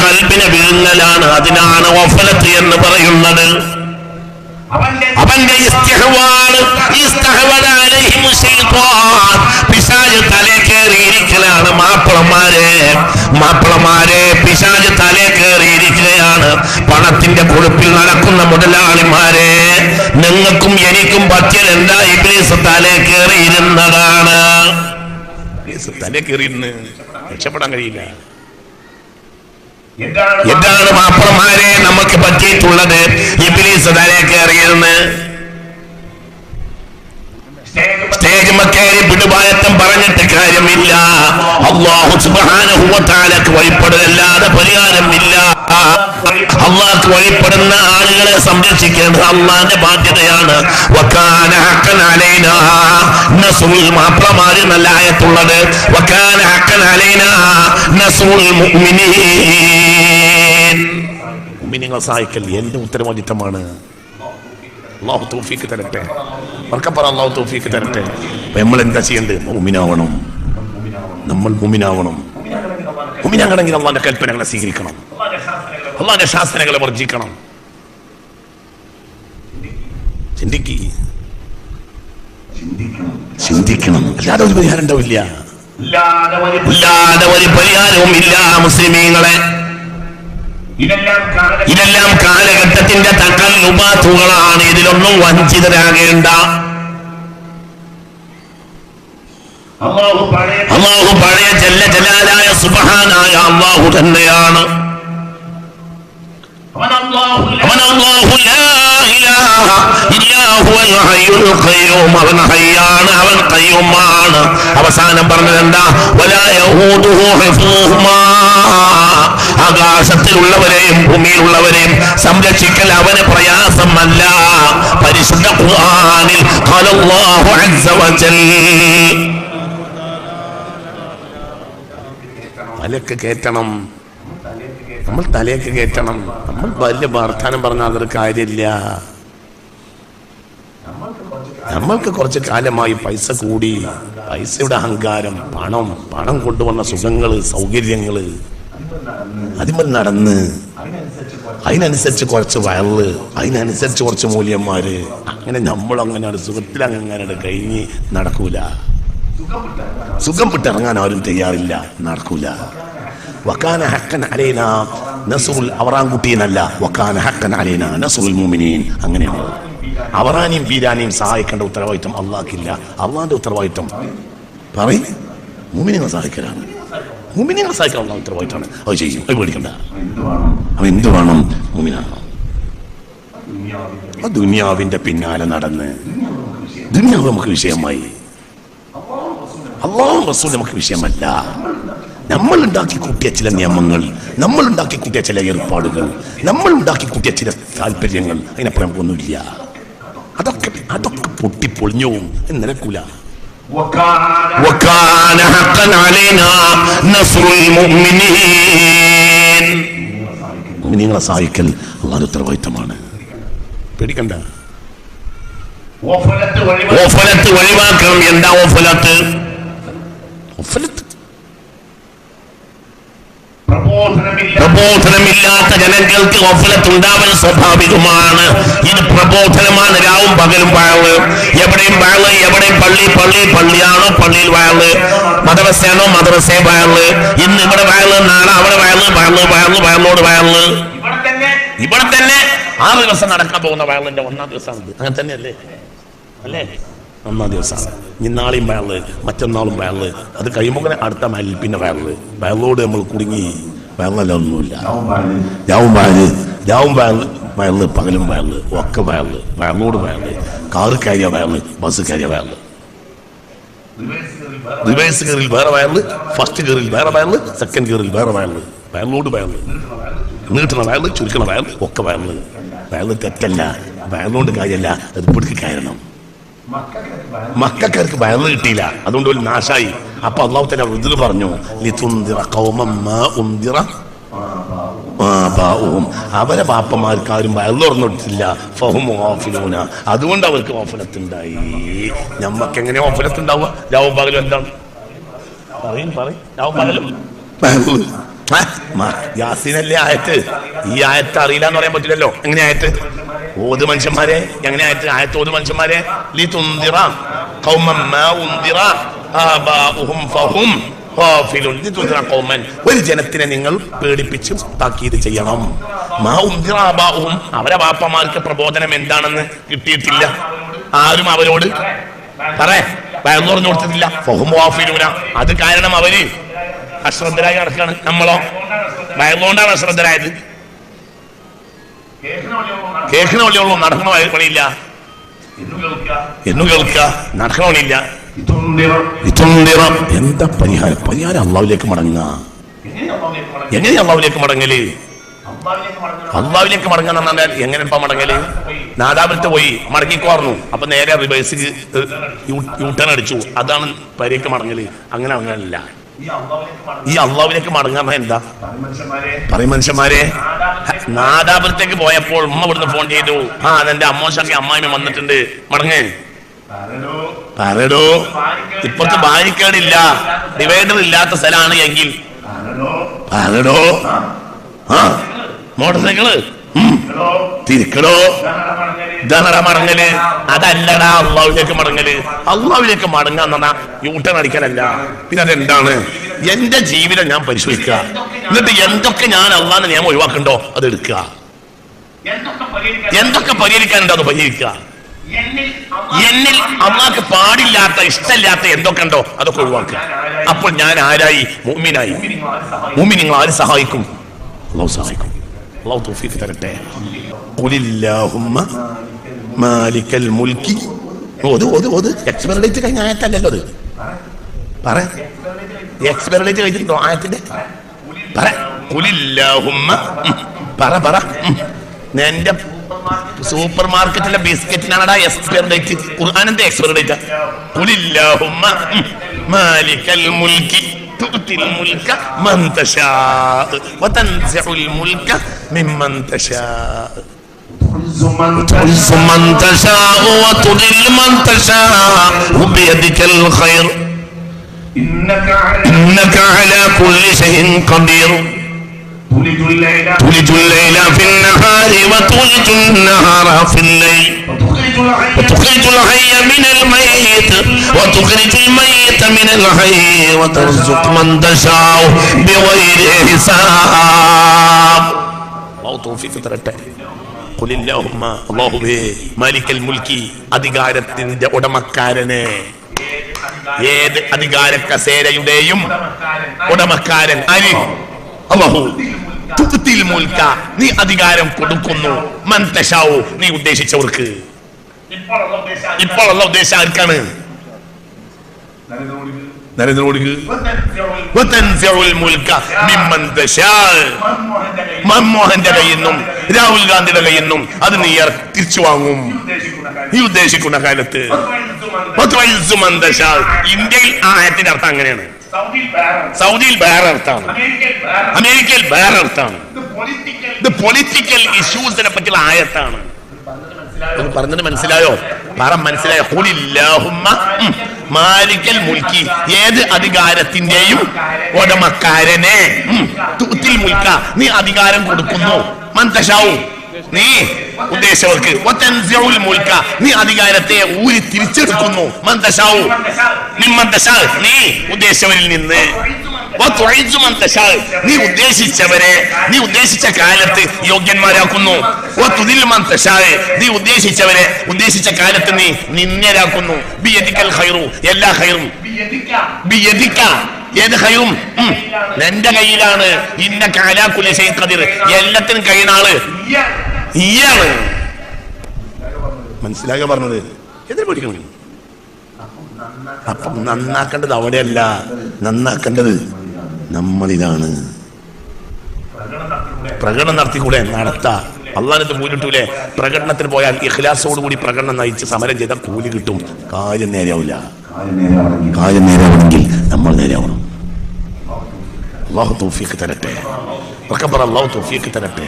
കൽബിനെ വിഴുങ്ങലാണ്. അതിനാണ് ഗഫലത്ത് എന്ന് പറയുന്നത്. അവന്റെ പിശാച് തലേ കയറിയിരിക്കലാണ്. മാപ്പിളമാരെ പിശാച് തലേ കയറിയിരിക്കുകയാണ്. പണത്തിന്റെ കൊഴുപ്പിൽ നടക്കുന്ന മുതലാളിമാരെ, നിങ്ങൾക്കും എനിക്കും പറ്റിയത് എന്താ? ഇബ്ലീസ് തലേ കയറിയിരുന്നതാണ്. തലേ കയറിയിരുന്ന് രക്ഷപ്പെടാൻ കഴിയില്ല. എന്താണ് മാപ്പിളമാരെ നമുക്ക് പറ്റിയിട്ടുള്ളത്? ഇബ്ലീസ് തലേ കയറിയിരുന്ന് സ്റ്റേജ് മക്കേറി പിടുപായത്തം പറഞ്ഞിട്ട് കാര്യമില്ല. അല്ലാഹു സുബ്ഹാനഹു വ തആലക്ക് വഴിപ്പെടലല്ലാതെ പരിഹാരമില്ല. അല്ലാഹുക്ക് വഴിപ്പെടുന്ന ആളുകളെ സംരക്ഷിക്കേണ്ടത് അല്ലാഹുവിന്റെ ബാധ്യതയാണ്. വകാന ഹഖൻ അലൈനാ നസ്റുൽ മാപ്രമാരി നല്ല ആയത്തുള്ളത്. വകാന ഹഖൻ അലൈനാ നസ്റുൽ മുഅ്മിനീൻ. മുഅ്മിനീങ്ങളെ സഹായിക്കൽ എന്റെ ഉത്തരവാദിത്തമാണ്. അല്ലാഹു തൗഫീഖ് തരട്ടെ. അല്ലാഹു തൗഫീഖ് തരട്ടെ. നമ്മൾ എന്താ ചെയ്യേണ്ടത്? മുഅ്മിനാവണം. നമ്മൾ മുഅ്മിനാവണം. മുഅ്മിനാകണമെങ്കിൽ അല്ലാഹുവിന്റെ കൽപ്പനകളെ സ്വീകരിക്കണം, അല്ലാഹുവിന്റെ ശാസനകളെ വർജിക്കണം. ചിന്തിക്കണം. അല്ലാതെ ഒരു പരിഹാരം ഉണ്ടാവില്ല. അല്ലാതെ ഒരു പരിഹാരവും ഇല്ല. മുസ്ലിമീങ്ങളെ, ഇതെല്ലാം കാലഘട്ടത്തിന്റെ തക്കല്ലുബാത്തുകളാണ്. ഇതിലൊന്നും വഞ്ചിതരാകേണ്ട. അല്ലാഹു പഴയ ജല്ല ജലാലായ സുബ്ഹാനായ അല്ലാഹു തന്നെയാണ്. അവൻ അല്ലാഹു ലാ ഇലാഹ ഇല്ലാ ഹുവൽ ഹയ്യുൽ ഖയ്യൂം. അവൻ ഹയ്യാണ്, അവൻ ഖയ്യൂമാണ്. അവസാനം പറഞ്ഞത് എന്താ? വലാ യഹൂദുഹു ഹിഫ്ദുഹുമാ. ആകാശത്തിലുള്ളവരെയും ഭൂമിയിലുള്ളവരെയും സംരക്ഷിക്കൽ അവന് പ്രയാസമല്ല. പരിശുദ്ധ ഖുർആനിൽ ഖാലല്ലാഹു അസ്സ വജൽ. തലക്ക് കയറ്റണം, നമ്മൾ തലയൊക്കെ കയറ്റണം. നമ്മൾ വലിയ വർത്താനം പറഞ്ഞാൽ അതൊരു കാര്യമില്ല. നമ്മൾക്ക് കുറച്ച് കാലമായി പൈസ കൂടി, പൈസയുടെ അഹങ്കാരം, പണം കൊണ്ടുവന്ന സുഖങ്ങള്, സൗകര്യങ്ങള്, അതിന്മേൽ നടന്ന് അതിനനുസരിച്ച് കുറച്ച് വയറ്, അതിനനുസരിച്ച് കുറച്ച് മൂല്യന്മാര്, അങ്ങനെ നമ്മളങ്ങനെ സുഖത്തിലങ്ങനെ കഴിഞ്ഞ് നടക്കൂല. സുഖം വിട്ടിറങ്ങാൻ ആരും തയ്യാറില്ല, നടക്കൂല. വകാന ഹഖൻ അലൈനാ നസ്റുൽ അവറാൻകുട്ടീനല്ല, വകാന ഹഖൻ അലൈനാ നസ്റുൽ മുഅ്മിനീൻ. അങ്ങനെയാണ്. അവറാനെയും വീരാനെയും സഹായിക്കേണ്ട ഉത്തരവാദിത്വം അള്ളാഹ്ക്കില്ല. അള്ളാഹിന്റെ ഉത്തരവാദിത്വം പറയും മുഅ്മിനീങ്ങളെ സഹായിക്കലാണ്. മുഅ്മിനീങ്ങളെ സഹായിക്കാൻ അള്ളാഹ് ഉത്തരവാദിത്തമാണ്. അത് ചെയ്യും, അത് പേടിക്കണ്ട. അവൻ എന്ത് വേണം? മുഅ്മിനാകണം. ആ ദുനിയാവിന്റെ പിന്നാലെ നടന്ന് ദുനിയാവ് നമുക്ക് വിഷയമായി, അല്ലാഹു റസൂൽ നമുക്ക് വിഷയമല്ല. നമ്മൾ ഉണ്ടാക്കി കൂട്ടിയ ചില നിയമങ്ങൾ, നമ്മൾ ഉണ്ടാക്കി കൂട്ടിയ ചില ഏർപ്പാടുകൾ, നമ്മൾ ഉണ്ടാക്കി കൂട്ടിയ ചില താല്പര്യങ്ങൾ, അതിനപ്പുറം ഒന്നുമില്ല. അതൊക്കെ പൊട്ടിപ്പൊളിഞ്ഞു നിലക്കൂല. വകാന ഹഖൻ അലൈനാ നസ്റുൽ മുഅ്മിനീൻ. മുഅ്മിനീങ്ങളെ സഹായിക്കൽ അല്ലാഹുവിന്റെ ഉത്തരവാദിത്തമാണ്. പേടിക്കണ്ട. ഓഫലത്ത് ഒഴിവാക്കണം. എന്താ ഓഫലത്ത്? പ്രബോധനമില്ലാത്ത ജനങ്ങൾക്ക് ഗഫലത്ത് ഉണ്ടാവൽ സ്വാഭാവികമാണ്. ഇത് പ്രബോധനമാണ്. രാവും പകലും വയല്, എവിടെയും വയല്, എവിടെയും പള്ളിയാണോ പള്ളിയിൽ വയല്, മദ്രസയാണോ മദ്രസയെ വയല്, ഇന്ന് ഇവിടെ വയല്, നാളെ അവിടെ വയലോട് വയല്. ഇവിടെ തന്നെ 6 ദിവസം നടക്കാൻ പോകുന്ന വയലിന്റെ 1-ാം ദിവസമാണ്. അങ്ങനെ തന്നെയല്ലേ? അല്ലേ? 1-ാം ദിവസമാണ്. ഇനി നാളെയും വയല്, മറ്റന്നാളും വയല്, അത് കഴിയുമ്പോൾ അടുത്ത മൈലിൽ പിന്നെ വയലോട് നമ്മൾ കുടുങ്ങി. വയലല്ല ഒന്നുമില്ല. രാവും വയല്, പകലും വയല്, ഒക്കെ വയലോട് വയല്, കാറ് കയറിയ വയല്, ബസ് കയറിയ വയല്, റിവേഴ്സ് ഗിയറിൽ വേറെ വയല്, ഫസ്റ്റ് ഗിയറിൽ വേറെ വയല്, സെക്കൻഡ് ഗിയറിൽ വേറെ വയല്, വയലോട് വയല്, നീട്ടണ വയല്, ചുരുക്കണ വയല്, ഒക്കെ വയല്. വയല് തെറ്റല്ല, വയലോണ്ട് കാര്യമല്ല, അത് പിടിക്ക് കയറണം. മക്കൾക്ക് വയറ് കിട്ടിയില്ല, അതുകൊണ്ട് ഒരു നാശായി. അപ്പൊ അല്ലാഹു തആല റുദ്ദ് പറഞ്ഞു, ലിതുൻദിറ ഖൗമൻ മാ ഉൻദിറ ആബാഉഹും. അവരെ ബാപ്പമാർക്ക് ആരും വയറ് തുറന്നിട്ടില്ല. ഫഹും ഗാഫിലൂന. അതുകൊണ്ട് അവർക്ക് ഗഫലത്തുണ്ടായി. നമ്മക്ക് എങ്ങനെ ഗഫലത്തുണ്ടാവുക? രാവും പകലും എന്താണ്? പറയും രാവും പകലും യാസീനല്ലേ ആയത്ത്? ഈ ആയത്ത് അറിയില്ല എന്ന് പറയാൻ പറ്റില്ലല്ലോ. എങ്ങനെ ആയത്ത് ഓത് മനുഷ്യന്മാരെ? എങ്ങനെ ആയത്ത് ഓത് മനുഷ്യന്മാരെ? ലിതുൻദിറ ഖൗമൻ മാ ഉൻദിറ ആബാഉഹും ഫഹും ഖാഫിലൂൻ. ലിതുൻദിറ ഖൗമൻ, ഒരു ജനത്തിനെ നിങ്ങൾ പേടിപ്പിച്ച് താക്കീത് ചെയ്യണം. മാ ഉൻദിറ ആബാഉഹും, അവരെ ബാപ്പമാർക്ക് പ്രബോധനം എന്താണെന്ന് കിട്ടിയിട്ടില്ല. ആരും അവരോട് പറഞ്ഞു കൊടുത്തിട്ടില്ല. ഫഹും ഖാഫിലൂന, അത് കാരണം അവര് അശ്രദ്ധരായി നടക്കുകയാണ്. നമ്മളോ ഭയന്നുകൊണ്ടാണ് അശ്രദ്ധരായത്. കേൾക്കണ വഴിയുള്ളൂ, നടക്കണ പണിയില്ല. എന്നു കേൾക്കുക, നടക്കണ പണിയില്ല. എന്താ പരിഹാരം? പരിഹാരം അള്ളാഹുവിലേക്ക് മടങ്ങുക. എങ്ങനെയാ അള്ളാഹുവിലേക്ക് മടങ്ങല്? അള്ളാഹുവിലേക്ക് മടങ്ങാന്ന് പറഞ്ഞാൽ എങ്ങനെ ഇപ്പൊ മടങ്ങല്? നാദാപുരത്ത് പോയി മടങ്ങിക്കോർന്നു, അപ്പൊ നേരെ റിവേഴ്സ് യൂട്ടേൺ അടിച്ചു. അതാണ് പരിക്ക് മടങ്ങല്. അങ്ങനെ അങ്ങനല്ല. ഈ അള്ളാഹുവിലേക്ക് മടങ്ങാൻ എന്താ പറയും മനുഷ്യന്മാരെ? നാദാപുരത്തേക്ക് പോയപ്പോൾ ഉമ്മ ഇവിടുന്ന് ഫോൺ ചെയ്തു, അതെന്റെ അമ്മോശാക്കി അമ്മായിമ്മ വന്നിട്ടുണ്ട്, മടങ്ങ് പറയടോ. ഇപ്പുറത്ത് ബാരിക്കേഡില്ല, ഡിവൈഡർ ഇല്ലാത്ത സ്ഥലമാണ് എങ്കിൽ പറയടോ. മോട്ടോർ സൈക്കിള് തിരിക്കടോ. ഇതാണടാ മടങ്ങല്. അതല്ലടാ അള്ളാഹുവിലേക്ക് മടങ്ങല്. അള്ളാഹുവിലേക്ക് മടങ്ങാന്ന് പറഞ്ഞാൽ യൂട്ടേൺ അടിക്കാനല്ല. പിന്നെ അതെന്താണ്? എന്റെ ജീവിതം ഞാൻ പരിശോധിക്കുക, എന്നിട്ട് എന്തൊക്കെ ഞാൻ അള്ളാഹിനെ നിയമം ഒഴിവാക്കണ്ടോ അത് എടുക്കുക. എന്തൊക്കെ പരിഹരിക്കാനുണ്ടോ അത് പരിഹരിക്കുക. എന്നിൽ അള്ളാഹ്ക്ക് പാടില്ലാത്ത ഇഷ്ടമില്ലാത്ത എന്തൊക്കെ ഉണ്ടോ അതൊക്കെ ഒഴിവാക്കുക. അപ്പോൾ ഞാൻ ആരായി? മുഅ്മിനായി. മുഅ്മിൻ നിങ്ങൾ ആര് സഹായിക്കും? അള്ളാഹു സഹായിക്കും. അള്ളാഹു തൗഫീഖ് തരട്ടെ. ഖുലില്ലാഹുമ്മ മാലിക്കൽ മുൽക്കി. ഓത് എക്സ്പയർ ഡേറ്റ് കഴിഞ്ഞ ആയത്തല്ലല്ലോ അത്. പറ, എക്സ്പയർ ഡേറ്റ് കഴിഞ്ഞിട്ടുണ്ടോ ആയത്തിന്റെ? പറ ഖുലില്ലാഹുമ്മ. പറ എന്റെ സൂപ്പർ മാർക്കറ്റിലെ ബിസ്ക്കറ്റിനാണടാ എക്സ്പയർ ഡേറ്റ്. ഖുർആനിന്റെ എക്സ്പയർ ഡേറ്റ്. ഖുലില്ലാഹുമ്മ മാലിക്കൽ മുൽക്കി تؤتي الملك من تشاء وتنزع الملك ممن تشاء تعز من تشاء وتذل من تشاء بيدك الخير إنك على كل شيء قدير تولج الليل في النهار وتولج النهار في الليل وتخرج الحي من الميت وتخرج الميت من الحي وترزق من تشاء بغير حساب. الله توفيق തരട്ടെ. قل اللهم اللهم مالك الملك, അധികാരത്തിന്റെ ഉടമക്കാരനെ. ഏത് അധികാര കസേരയുടെയും ഉടമക്കാരൻ ആര്? അല്ലാഹു. തുഅ്തിൽ മുൽക, നീ അധികാരം കൊടുക്കുന്നു. മൻ തശാഉ, നീ ഉദ്ദേശിച്ചവർക്ക്. ഇപ്പോൾ അല്ലാഹു ഉദ്ദേശിച്ച ആർക്കാണ്? നരേന്ദ്രമോദിക്ക്. വതൻസിഉൽ മുൽക മിമ്മൻ തശാഉ, മൻമോഹന്റെ കയ്യിൽ നിന്നും രാഹുൽ ഗാന്ധിയുടെ കയ്യിൽ നിന്നും അത് നീ തിരിച്ചു വാങ്ങും നീ ഉദ്ദേശിക്കുന്ന കാലത്ത്. വതുഇസ്സു മൻ തശാഉ, ഇന്ത്യയിൽ ആ ആയത്തിന്റെ അർത്ഥം അങ്ങനെയാണ്. സൗദിയിൽ വേറെ അർത്ഥമാണ്, അമേരിക്കയിൽ വേറെ അർത്ഥമാണ്. ഇത് പൊളിറ്റിക്കൽ ഇഷ്യൂസിനെ പറ്റിയുള്ള ആയത്താണ്. പറഞ്ഞത് മനസ്സിലായോ? മനസ്സിലായോ? ഖുലില്ലാഹുമ്മ മാലിക്കൽ മുൽക്കി, ഏത് അധികാരത്തിന്റെയും ഉടമക്കാരനെ. തുഅ്തിൽ മുൽക, നീ അധികാരം കൊടുക്കുന്നു. മൻ തശാഉ, നീ ഉദ്ദേശിച്ചവർക്ക്. വതൻസിഉൽ മുൽക, നീ അധികാരത്തെ ഊരി തിരിച്ചെടുക്കുന്നു. മൻ തശാഉ മിമ്മൻ തശാഉ, നീ ഉദ്ദേശിച്ചവരിൽ നിന്ന്. വതുഇസ്സു മൻ തശാഉ, നീ ഉദ്ദേശിച്ചവരെ നീ ഉദ്ദേശിച്ച കാലത്ത് യോഗ്യന്മാരാക്കുന്നു. വതുദില്ലു മൻ തശാഉ, നീ ഉദ്ദേശിച്ചവരെ ഉദ്ദേശിച്ച കാലത്ത് നീ നിന്ദ്യരാക്കുന്നു. ബിയദിക്കൽ ഖൈറു, എല്ലാ ഖൈറും ബിയദിക, ഏത് ഖൈറും നിന്റെ കയ്യിലാണ്. ഇന്നക അലാ കുല്ലി ഷൈഇൻ ഖദീർ, എല്ലാത്തിനും കഴിയുന്ന ആള് ഇയാണ്. മനസ്സിലായോ പറഞ്ഞത്? എന്തിനു പഠിക്കണം? അപ്പം നന്നാക്കേണ്ടത് അവിടെയല്ല, നന്നാക്കേണ്ടത് നമ്മളിലാണ്. പ്രകടനം നടത്തിക്കൂടെ? നടത്താം. അള്ളാഹ് കൂലിട്ടൂലേ? പ്രകടനത്തിന് പോയാൽ ഇഖ്ലാസോട് കൂടി പ്രകടനം നയിച്ച് സമരം ചെയ്താൽ കൂലി കിട്ടും. കാര്യം നേരെയാവില്ല. കാര്യം നേരെയാവണമെങ്കിൽ നമ്മൾ നേരെയാവണം. അല്ലാഹു തൗഫീഖ് തരട്ടെ. അല്ലാഹു തൗഫീഖ് തരട്ടെ.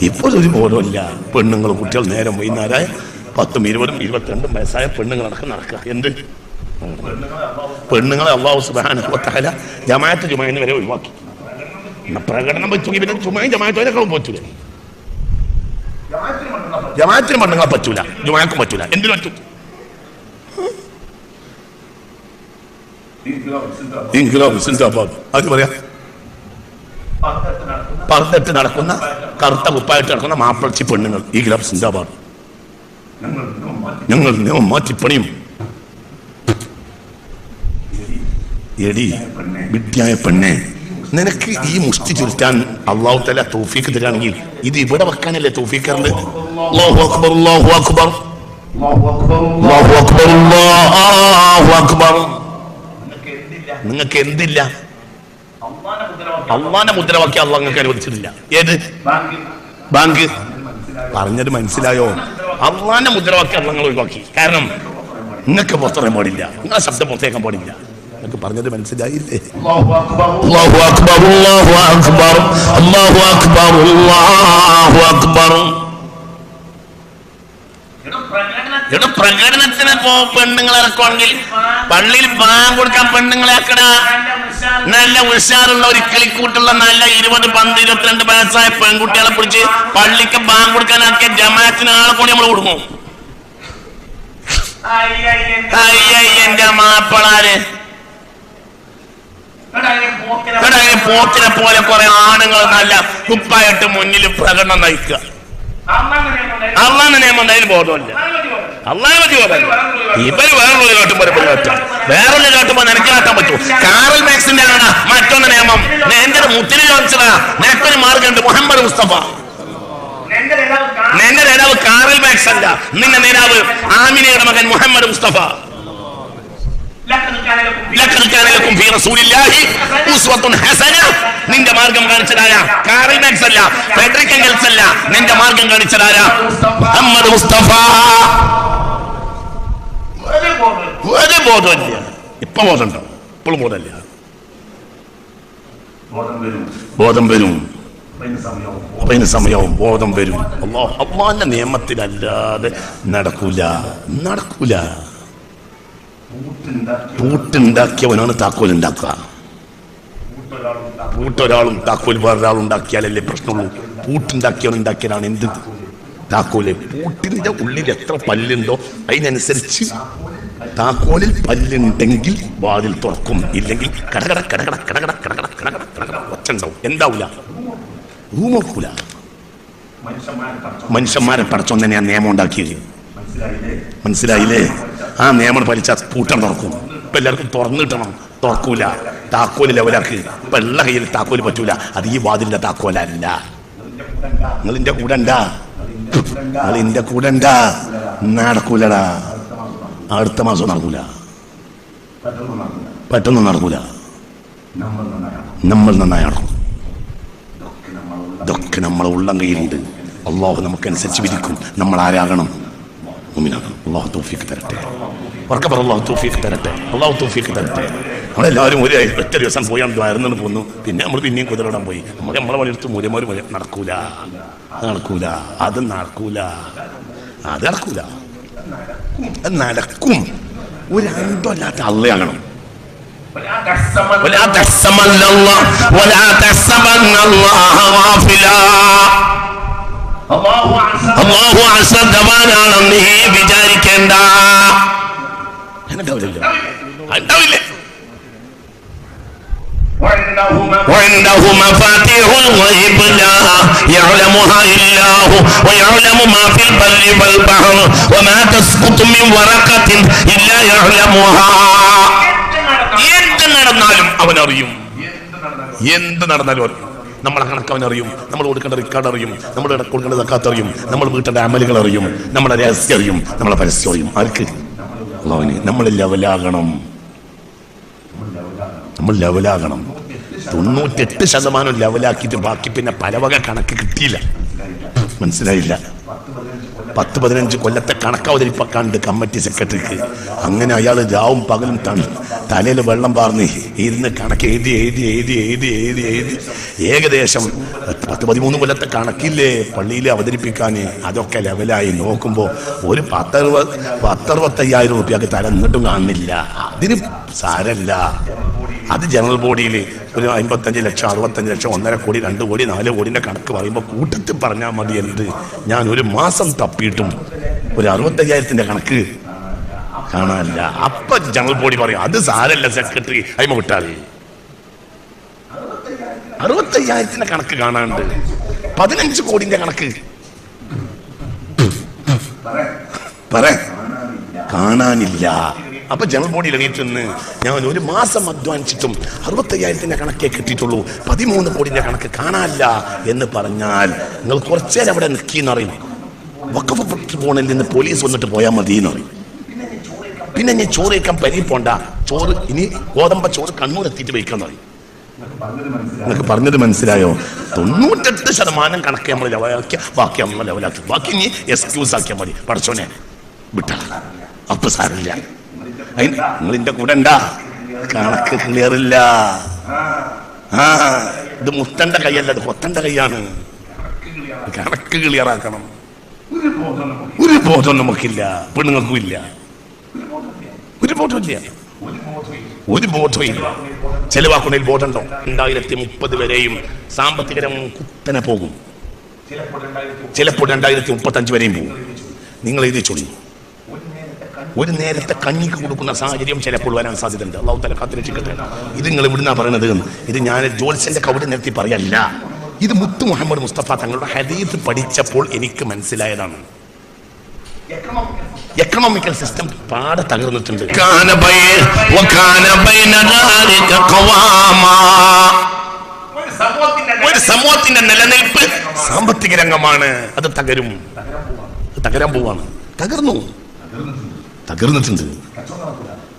ഇപ്പോൾ ഒരു ബോധമില്ല. പെണ്ണുങ്ങളും കുട്ടികൾ നേരം വൈകുന്നേരമായ 10, 20, 22 വയസ്സായ പെണ്ണുങ്ങൾ നടക്കുക. എന്ത് പെണ്ണുങ്ങളെ അല്ലാഹു സുബ്ഹാനഹു വ തആല ജമാഅത്ത് ജുമഅന് വരെ ഒഴിവാക്കി. പ്രകടനം പറ്റുമെങ്കിൽ പിന്നെ ചുമയും ജമാഅത്തോലൊക്കെ പറ്റൂല. ജമാഅത്തിന് പെണ്ണുങ്ങളെ പറ്റൂല, ജുമാക്കും പറ്റൂല. എന്തിനു പറ്റും? അത് പറയാ പറഞ്ഞിട്ട് നടക്കുന്ന കറുത്ത കുപ്പായിട്ട് നടക്കുന്ന മാപ്പിളച്ചി പെണ്ണുങ്ങൾ ഈ ഗ്ലാബ് സിന്ദാബാദ്. ഞങ്ങൾ നിയമം മാറ്റിപ്പണിയും. എടി വിദ്യായ പെണ്ണെ, നിനക്ക് ഈ മുഷ്ടി ചുരുട്ടാൻ അള്ളാഹു തആല തൗഫീഖ് തരാണെങ്കിൽ ഇത് ഇവിടെ വെക്കാനല്ലേ തൗഫീഖ് തരുന്നത്? അല്ലാഹു അക്ബർ, അല്ലാഹു അക്ബർ, അല്ലാഹു അക്ബർ, അല്ലാഹു അക്ബർ. നിങ്ങൾക്ക് എന്തില്ല? അള്ളാന്റെ മുദ്രാവാക്യം അള്ളാഹ് നിങ്ങൾക്ക് അനുവദിച്ചിട്ടില്ല. ഏത് ബാങ്ക്? പറഞ്ഞത് മനസ്സിലായോ? അള്ളാന്റെ മുദ്രാവാക്യം അള്ളാഹ് ഒഴിവാക്കി. കാരണം നിങ്ങൾക്ക് പുറത്തിറങ്ങാൻ പാടില്ല, നിങ്ങളെ ശബ്ദം പുറത്തേക്കാൻ പാടില്ല. നിങ്ങൾക്ക് പറഞ്ഞത് മനസ്സിലായില്ലേ? അല്ലാഹു അക്ബർ, അല്ലാഹു അക്ബർ, അല്ലാഹു അക്ബർ, അല്ലാഹു അക്ബർ. പ്രകടനത്തിന് പെണ്ണുങ്ങളെ ഇറക്കുവാണെങ്കിൽ പള്ളിയിൽ ബാങ്ക് കൊടുക്കാൻ പെണ്ണുങ്ങളെ ആക്കണ. നല്ല ഉഷാറുള്ള ഒരു കളിക്കൂട്ടുള്ള നല്ല 20, 12, 22 വയസ്സായ പെൺകുട്ടികളെ പിടിച്ച് പള്ളിക്ക് ബാങ്ക് കൊടുക്കാനാക്കിയ ജമാഅത്തിന് ആളെ കൂടി നമ്മൾ കൊടുക്കും. എന്റെ മാപ്പിളാര് പോത്തിനെ പോലെ കുറെ ആണുങ്ങൾ നല്ല കുപ്പായിട്ട് മുന്നിൽ പ്രകടനം നയിക്കുക. അള്ളാന്റെ നിയമം എന്തായാലും ബോധമല്ല. അള്ളാഹെ പറ്റി ബോധമല്ല. ഇവര് വേറൊരു കാട്ടുമ്പോ വേറൊരു കാട്ടുമ്പോ നിനക്ക് കാട്ടാൻ പറ്റൂ. കാറൽ മാക്സിന്റെ ആണ് മറ്റൊന്ന് നിയമം. എന്റെ മുത്തിന് ചോദിച്ചതാ, നിനക്കൊരു മാർഗമുണ്ട്. മുഹമ്മദ് മുസ്തഫ നിന്റെ നേതാവ് കാറൽ മാക്സ് അല്ല, നിന്റെ നേതാവ് ആമിനയുടെ മകൻ മുഹമ്മദ് മുസ്തഫ. നിന്റെ മാർഗം കാണിച്ചതായ കാറൽ മാക്സ് അല്ല, ഫെഡറിക് എംഗൽസ് അല്ല, നിന്റെ മാർഗം കാണിച്ചതായ മുഹമ്മദ് മുസ്തഫ. ഒരു ബോധമില്ല. ഇപ്പൊ ബോധമുണ്ടോ? ഇപ്പോഴും ബോധമില്ല. ബോധം വരും. അപ്പൊ അതിന് സമയവും ബോധം വരും. അള്ളാന്റെ നിയമത്തിലല്ലാതെ നടക്കൂല. പൂട്ടുണ്ടാക്കിയവനാണ് താക്കോൽ ഉണ്ടാക്കുക. പൂട്ടൊരാളും താക്കോൽ വേറൊരാളും ഉണ്ടാക്കിയാലല്ലേ പ്രശ്നമുള്ളൂ. പൂട്ടുണ്ടാക്കിയവൻ ഉണ്ടാക്കിയതാണ് എന്ത് താക്കോല്. പൂട്ടിന്റെ ഉള്ളിൽ എത്ര പല്ലുണ്ടോ അതിനനുസരിച്ച് താക്കോലിൽ പല്ലുണ്ടെങ്കിൽ വാതിൽ തുറക്കും. ഇല്ലെങ്കിൽ കടകട കടകട കടകട കടകട കടകട കടകട ഒച്ചുണ്ടാവും. എന്താവൂല? റൂമോക്കൂല. മനുഷ്യന്മാരെ പടച്ചോൻ തന്നെ ആ നിയമം ഉണ്ടാക്കിയത്. മനസ്സിലായില്ലേ? ആ നിയമം പാലിച്ചാൽ പൂട്ടം തുറക്കും. ഇപ്പൊ എല്ലാവർക്കും തുറന്നു കിട്ടണം, തുറക്കൂല. താക്കോല് ലെവലാക്ക്. ഇപ്പൊ ഉള്ള കയ്യിൽ താക്കോല് പറ്റൂല. അത് ഈ വാതിലിന്റെ താക്കോലല്ല. നിങ്ങളിന്റെ കൂടെ ഉണ്ടാ, നിങ്ങളിന്റെ കൂടെ ഉണ്ടാ. നടക്കൂലടാ. അടുത്ത മാസം നടക്കൂല, പെട്ടെന്ന് നടക്കൂല. നമ്മൾ നന്നായി നടക്കും. ഇതൊക്കെ നമ്മളെ ഉള്ളം കയ്യിലുണ്ട്. അള്ളാഹു നമുക്കനുസരിച്ച് വിധിക്കും. നമ്മൾ ആരാകണം? മുഅ്മിനാകണം. അള്ളാഹു തൗഫീഖ് തരട്ടെ. അള്ളാഹു തൗഫീഖ് തരട്ടെ. അള്ളാഹു തൗഫീഖ് തരട്ടെ. നമ്മളെല്ലാവരും ഒറ്റ ദിവസം പോയാൽ വരുന്നു പോന്നു. പിന്നെ നമ്മൾ പിന്നെയും കുതിരയിടാൻ പോയി. നമ്മളെ പണിയെടുത്ത് മൂലമാര് നടക്കൂല. അത് നടക്കും. ഒരു അന്തമില്ലാത്ത അള്ളയാകണം. അല്ലാഹു അസദവാനാണെന്ന് നീ വിചാരിക്കേണ്ട. ഉണ്ടാവില്ലേ? وعنده مفاتيح الغيب لا يعلمها إلا هو ويعلم ما في البر والبحر وما تسقط من ورقة إلا يعلمها. എന്ത് നടന്നാലും അവനറിയും. എന്ത് നടന്നാലും അറിയും. നമ്മളെ കണക്ക് അവനറിയും. നമ്മൾ കൊടുക്കേണ്ട റിക്കാർഡ് അറിയും. നമ്മൾ കൊടുക്കേണ്ട സക്കാത്ത് അറിയും. നമ്മൾ വീട്ടേണ്ട അമലുകൾ അറിയും. നമ്മളെ രഹസ്യം അറിയും. നമ്മളെ പരസ്യം അറിയും. ആർക്ക്? അല്ലാഹുവിന്. നമ്മൾ ലെവലാകണം. 98% ലെവലാക്കിയിട്ട് ബാക്കി പിന്നെ പല വക കണക്ക് കിട്ടിയില്ല. മനസ്സിലായില്ല? 10-15 കൊല്ലത്തെ കണക്ക് അവതരിപ്പാക്കാണ്ട് കമ്മിറ്റി സെക്രട്ടറിക്ക്. അങ്ങനെ അയാൾ രാവും പകലും തലയിൽ വെള്ളം പാർന്ന് ഇരുന്ന് കണക്ക് എഴുതി ഏകദേശം 10-13 കൊല്ലത്തെ കണക്കില്ലേ പള്ളിയിൽ അവതരിപ്പിക്കാൻ. അതൊക്കെ ലെവലായി നോക്കുമ്പോൾ ഒരു 10-65,000 റുപ്യക്ക് തല എന്നിട്ടും കാണുന്നില്ല. അതിന് സാരല്ല. അത് ജനറൽ ബോഡിയിൽ ഒരു 55 ലക്ഷം 65 ലക്ഷം 1.5 കോടി 2 കോടി 4 കോടിന്റെ കണക്ക് പറയുമ്പോൾ കൂട്ടത്തിൽ പറഞ്ഞാൽ മതി. എന്ത് ഞാൻ ഒരു മാസം തപ്പിയിട്ടും ഒരു 65,000ന്റെ കണക്ക് കാണാനില്ല. അപ്പൊ ജനറൽ ബോഡി പറയും അത് സാരല്ല സെക്രട്ടറി അയിമ വിട്ടാൽ 65,000ന്റെ കണക്ക് കാണാണ്ട് 15 കോടിന്റെ കണക്ക് കാണാനില്ല. അപ്പൊ ജനറൽ ബോഡിയിൽ എണീറ്റെന്ന് ഞാൻ ഒരു മാസം അധ്വാനിച്ചിട്ടും 65,000ന്റെ കണക്കേ കിട്ടിയിട്ടുള്ളൂ, 13 കോടിന്റെ കണക്ക് കാണാനില്ല എന്ന് പറഞ്ഞാൽ നിങ്ങൾ കുറച്ചേരം അവിടെ നിൽക്കിന്ന് അറിയും. വഖഫ് പോണിൽ നിന്ന് പോലീസ് വന്നിട്ട് പോയാൽ മതി എന്ന് പറയും. പിന്നെ ഞാൻ ചോറ് കഴിക്കാൻ പരി പോണ്ട, ചോറ് ഇനി ഗോതമ്പ ചോറ് കണ്ണൂരെത്തിയിട്ട് വയ്ക്കാൻ പറയും. നിങ്ങൾക്ക് പറഞ്ഞത് മനസ്സിലായോ? 98% കണക്ക് നമ്മൾ ലെവലാക്കിയ ബാക്കി നമ്മൾ ലെവലാക്കി, ബാക്കി നീ എക്സ്ക്യൂസ് ആക്കിയാൽ മതി. പഠിച്ചോനെ വിട്ടാ അപ്പൊ സാരില്ല. നിങ്ങൾ എന്റെ കൂടെ ഉണ്ടാ, കണക്ക് ക്ലിയർ ഇല്ല. ഇത് മുത്തന്റെ കൈയല്ല, ഇത് കൊത്തന്റെ കൈയാണ്. കണക്ക് ക്ലിയർ ആക്കണം. ഒരു ബോധം നമുക്കില്ല, പെണ്ണുങ്ങൾക്കും ഇല്ല, ഒരു ബോധമില്ല, ഒരു ബോധമില്ല. ചെലവാക്കുന്നതിൽ ബോധമുണ്ടോ? 2030 വരെയും സാമ്പത്തിക രംഗം കുത്തനെ പോകും, ചിലപ്പോൾ 2035 വരെയും പോകും. നിങ്ങൾ എഴുതി ചൊല്ലി. ഒരു നേരത്തെ കഞ്ഞിക്ക് കൊടുക്കുന്ന സാഹചര്യം ചിലപ്പോൾ വരാൻ സാധ്യതയുണ്ട്. അള്ളാഹു തആല കാത്തുരക്ഷിക്കട്ടെ. ഇത് നിങ്ങൾ ഇവിടുന്നാ പറയണത്? ഇത് ഞാൻ ജോത്സ്യന്റെ കവിട് നിർത്തി പറയല്ല. ഇത് മുത്ത് മുഹമ്മദ് മുസ്തഫ തങ്ങളുടെ ഹദീസ് പഠിച്ചപ്പോൾ എനിക്ക് മനസ്സിലായതാണ്. എക്കണോമിക്കൽ സിസ്റ്റം പാടെ തകർന്നിട്ടുണ്ട്. ഒരു സമൂഹത്തിന്റെ നിലനിൽപ്പ് സാമ്പത്തിക രംഗമാണ്. അത് തകരും, തകരാൻ പോവാണ്. തകർന്നിട്ടുണ്ട്.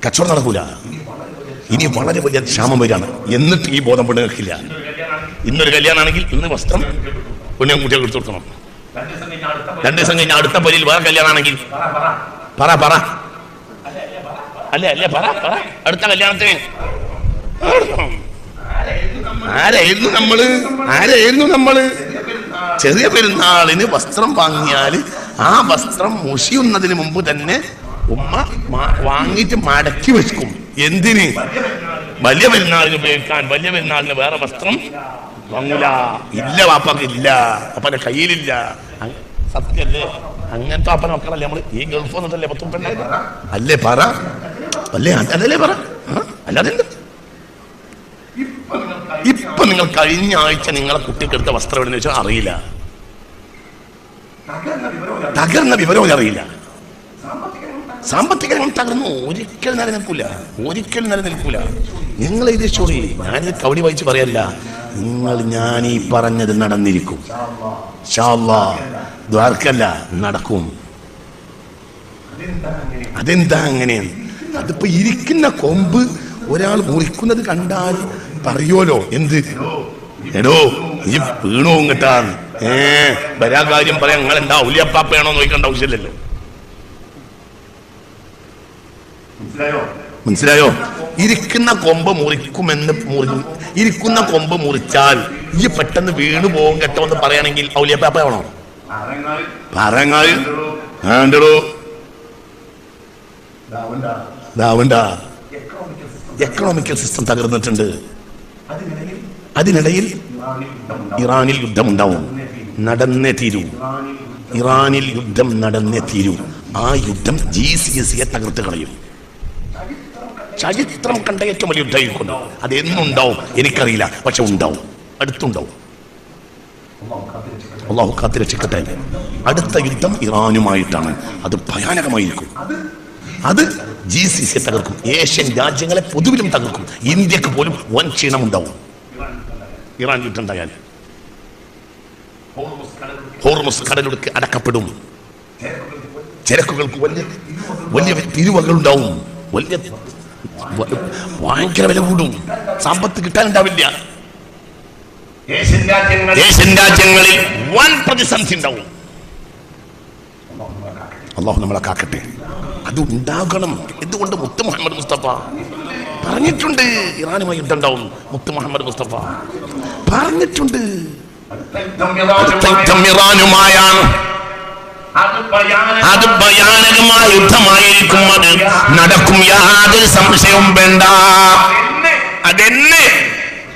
കച്ചവടം നടക്കൂല. ഇനി വളരെ വലിയ ക്ഷാമം വരികയാണ്. എന്നിട്ട് ഈ ബോധം പെണ്ണുങ്ങൾക്കില്ല. ഇന്നൊരു കല്യാണമാണെങ്കിൽ ഇന്ന് വസ്ത്രം പൊന്നും കുട്ടികൾ എടുത്തു കൊടുക്കണം. 2 ദിവസം കഴിഞ്ഞ അടുത്ത പരിയിൽ വേറെ കല്യാണമാണെങ്കിൽ പറ അല്ലേ പറ അടുത്ത കല്യാണത്തിന് ആരായിരുന്നു നമ്മള് ചെറിയ പെരുന്നാളിന് വസ്ത്രം വാങ്ങിയാല് ആ വസ്ത്രം മുഷിയുന്നതിന് മുമ്പ് തന്നെ ഉമ്മ വാങ്ങിയിട്ട് മടക്കി വെക്കും. എന്തിന്? വലിയ പെരുന്നാളിന് ഉപയോഗിക്കാൻ. വലിയ പെരുന്നാളിന് വേറെ വസ്ത്രം വാങ്ങൂല. ഇല്ല, വാപ്പക്ക് ഇല്ല, അപ്പന്റെ കയ്യിലില്ല. സത്യല്ലേ? അങ്ങനത്തെ അപ്പന മക്കളല്ലേ നമ്മള്. ഈ ഗൾഫ് വന്നിട്ടല്ലേ 10 പെണ്ണായത്? അല്ലേ പറ, അതല്ലേ പറ. അല്ലാതെ ഇപ്പൊ നിങ്ങൾ കഴിഞ്ഞ ആഴ്ച നിങ്ങളെ കുട്ടിക്കെടുത്ത വസ്ത്രം എവിടെന്ന് വെച്ചാൽ അറിയില്ല. തകർന്ന വിവരവും അറിയില്ല. സാമ്പത്തിക രംഗം തകർന്നു. ഒരിക്കലും നിലനിൽക്കൂല. നിങ്ങൾ ഇത് ചോറി. ഞാനിത് കവടി വായിച്ച് പറയല്ല. ഞാൻ ഈ പറഞ്ഞത് നടന്നിരിക്കും. ഇൻഷാ അല്ലാഹ്. ദ്വാർക്കല്ല, നടക്കും. അതെന്താ അങ്ങനെയാണ്? അതിപ്പോ ഇരിക്കുന്ന കൊമ്പ് ഒരാൾ മുറിക്കുന്നത് കണ്ടാൽ പറയുമല്ലോ, എന്ത് എടോ ഈ വീണോ കിട്ടാൻ വരാ കാര്യം പറയാൻ നിങ്ങൾ എന്താ ഉലിയപ്പാപ്പയാണോ നോക്കേണ്ട ആവശ്യമില്ലല്ലോ. മനസ്സിലായോ? ഇരിക്കുന്ന കൊമ്പ് ഇരിക്കുന്ന കൊമ്പ് മുറിച്ചാൽ ഈ പെട്ടെന്ന് വീണു പോകും കേട്ടോ എന്ന് പറയുകയാണെങ്കിൽ ഔലിയപ്പാപ്പയാണോ? പറങ്ങാണ്ടോ എക്കണോമിക്കൽ സിസ്റ്റം തകർന്നിട്ടുണ്ട്. അതിനിടയിൽ ഇറാനിൽ യുദ്ധമുണ്ടാവും. നടന്നേ തീരൂ. ഇറാനിൽ യുദ്ധം നടന്നേ തീരൂ. ആ യുദ്ധം GCSE തകർത്ത് കളയും. ചരിത്രം കണ്ട ഏറ്റവും വലിയ യുദ്ധം. അത് എന്നുണ്ടാവും എനിക്കറിയില്ല, പക്ഷെ ഉണ്ടാവും, അടുത്തുണ്ടാവും. അള്ളാഹു കാത്തുരക്ഷിക്കട്ടെ. അടുത്ത യുദ്ധം ഇറാനുമായിട്ടാണ്. അത് ഭയാനകമായിരിക്കും. അത് GCSE തകർക്കും. ഏഷ്യൻ രാജ്യങ്ങളെ പൊതുവിലും തകർക്കും. ഇന്ത്യക്ക് പോലും വൻ ക്ഷീണം ഉണ്ടാവും ഇറാൻ യുദ്ധം ഉണ്ടായാൽ. ഹോർമുസ് കടലൊടുക്ക് അടക്കപ്പെടും. ചരക്കുകൾക്ക് വലിയ തിരുവകളുണ്ടാവും. ഭയങ്കര വില കൂടും. സമ്പത്ത് കിട്ടാനുണ്ടാവില്ല. ഏഷ്യൻ രാജ്യങ്ങളിൽ വൻ പ്രതിസന്ധി ഉണ്ടാവും. അള്ളാഹു നമ്മളെ കാക്കട്ടെ. അത് ഉണ്ടാകണം. എന്തുകൊണ്ട്? മുത്ത് മുഹമ്മദ് മുസ്തഫ പറഞ്ഞിട്ടുണ്ട് ഇറാനുമായി യുദ്ധം ഉണ്ടാവും. മുത്ത് മുഹമ്മദ് മുസ്തഫ പറഞ്ഞിട്ടുണ്ട്. ഇറാനുമായാണ്. അത് ഭയാനകമായ യുദ്ധമായിരിക്കും. അത് നടക്കും, യാതൊരു സംശയവും വേണ്ട. അതെന്നെ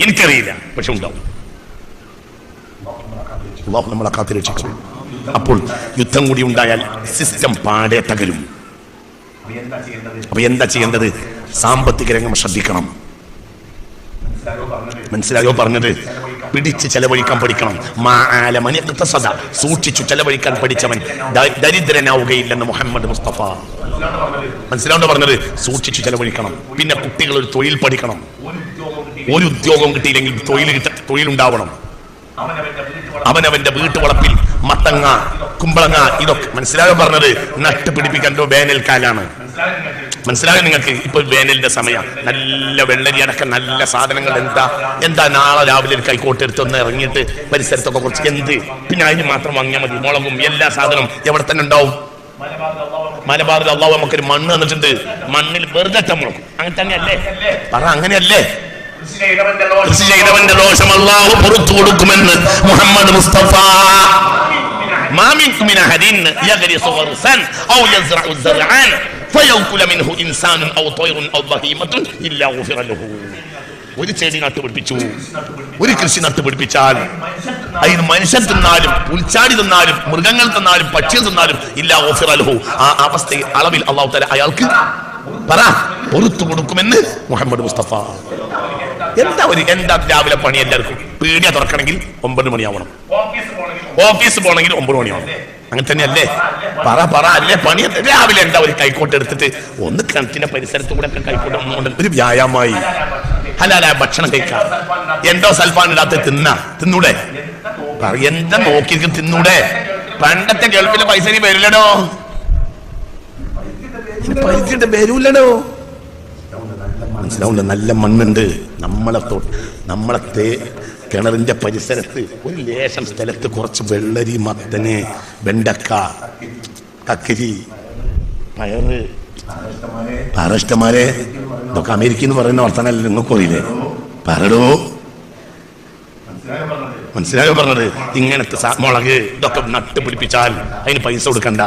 എനിക്കറിയില്ല, പക്ഷെ ഉണ്ടാവും. അല്ലാഹു നമ്മളെ കാത്തുരക്ഷിക്കും. അപ്പോൾ യുദ്ധം കൂടി ഉണ്ടായാൽ സിസ്റ്റം പാടെ തകരും. അപ്പൊ എന്താ ചെയ്യേണ്ടത്? സാമ്പത്തിക രംഗം ശ്രദ്ധിക്കണം. മനസ്സിലായോ പറഞ്ഞത്? പിടിച്ച് ചെലവഴിക്കാൻ പഠിക്കണം. സൂക്ഷിച്ചു ചെലവഴിക്കാൻ പഠിച്ചവൻ ദരിദ്രനാവുകയില്ലെന്ന് മുഹമ്മദ് മുസ്തഫ. മനസ്സിലാവോ പറഞ്ഞത്? സൂക്ഷിച്ചു ചെലവഴിക്കണം. പിന്നെ കുട്ടികൾ ഒരു തൊഴിൽ പഠിക്കണം. ഒരു ഉദ്യോഗം കിട്ടിയില്ലെങ്കിൽ തൊഴിലുണ്ടാവണം. അവനവന്റെ വീട്ടുവളപ്പിൽ മത്തങ്ങ, കുമ്പളങ്ങ, ഇതൊക്കെ മനസ്സിലായോ പറഞ്ഞത്? നട്ട് പിടിപ്പിക്കണ്ടോ? വേനൽക്കാലാണ്. മനസ്സിലായോ നിങ്ങൾക്ക്? ഇപ്പൊ വേനലിന്റെ സമയം, നല്ല വെള്ളരി അടക്കം നല്ല സാധനങ്ങൾ. എന്താ നാളെ രാവിലെ ഒരു കൈക്കോട്ട് എടുത്തൊന്ന് ഇറങ്ങിയിട്ട് പരിസരത്തൊക്കെ കുറച്ച് എന്ത്, പിന്നെ അതിന് മാത്രം വാങ്ങിയാൽ മതി. മുളകും എല്ലാ സാധനവും എവിടെ തന്നെ ഉണ്ടാവും. മലബാറിൽ അള്ളാഹു നമുക്കൊരു മണ്ണ് തന്നിട്ടുണ്ട്. മണ്ണിൽ വെറുതെ മുളക്കും. അങ്ങനെ തന്നെയല്ലേ? പറ, അങ്ങനെയല്ലേ? കൃഷി ചെയ്തവന്റെ ദോഷം അള്ളാഹു പുറത്തു കൊടുക്കുമെന്ന് മുഹമ്മദ് മുസ്തഫ. മാ മിൻകും മിൻ അഹദിൻ യഗ്രിസു ഗർസൻ ഔ യസ്റഉ സർഅൻ ഫയഅകുല മിൻഹു ഇൻസാനുൻ ഔ ത്വയ്റുൻ ഔ ബഹീമത്തുൻ ഇല്ലാ ഗുഫിറ ലഹു. ഒരു ചെടി നട്ടുപിടിപ്പിച്ചു, ഒരു കൃഷി നട്ടുപിടിപ്പിച്ചാൽ അതിന് മനുഷ്യൻ തിന്നാലും പുൽച്ചാടി തിന്നാലും മൃഗങ്ങൾ തിന്നാലും പക്ഷികൾ തിന്നാലും ഇല്ലാ ഗുഫിറ ലഹു. ആ അവസ്ഥയിൽ അളവിൽ അള്ളാഹു തആല അയാൾക്ക് പുറത്തു കൊടുക്കുമെന്ന് മുഹമ്മദ് മുസ്തഫ. എന്താ രാവിലെ പണി? എല്ലാവർക്കും പീടിക തുറക്കണമെങ്കിൽ 9 മണിയാവണം, ഓഫീസ് പോകണമെങ്കിൽ 9 മണിയാവണം. അങ്ങനെ തന്നെയല്ലേ? പറ അല്ലേ? പണി രാവിലെ എന്താ ഒരു കൈക്കോട്ട് എടുത്തിട്ട് ഒന്ന് കിണറ്റിന്റെ പരിസരത്ത് കൂടെ ഒക്കെ കൈക്കോട്ട് ഒന്നുകൊണ്ട് ഒരു വ്യായാമമായി ഹലാലായ ഭക്ഷണം കഴിക്കാം. എന്തോ സൽഫാൻ ഇടാത്ത തിന്നൂടെ? എന്താ നോക്കിയിരിക്കും? തിന്നൂടെ? പണ്ടത്തെ ഗൾഫിലെ പൈസ ഇനി വരില്ലടോ, പൈസ വരൂല്ലടോ. മനസ്സിലാവുണ്ട്? നല്ല മണ്ണുണ്ട് നമ്മളെ കിണറിന്റെ പരിസരത്ത്. ഒരു ലേശം സ്ഥലത്ത് കുറച്ച് വെള്ളരി, മത്തന്, വെണ്ടക്ക, കക്കിരി, പയറ്. പാറഷ്ടമാരെ ഇതൊക്കെ അമേരിക്ക എന്ന് പറയുന്ന വർത്തമാനമല്ലേ? നിങ്ങൾക്ക് അറിയില്ലേ? പറടോ. മനസ്സിലായോ പറഞ്ഞത്? ഇങ്ങനത്തെ മുളക് ഇതൊക്കെ നട്ടുപിടിപ്പിച്ചാൽ അതിന് പൈസ കൊടുക്കണ്ട.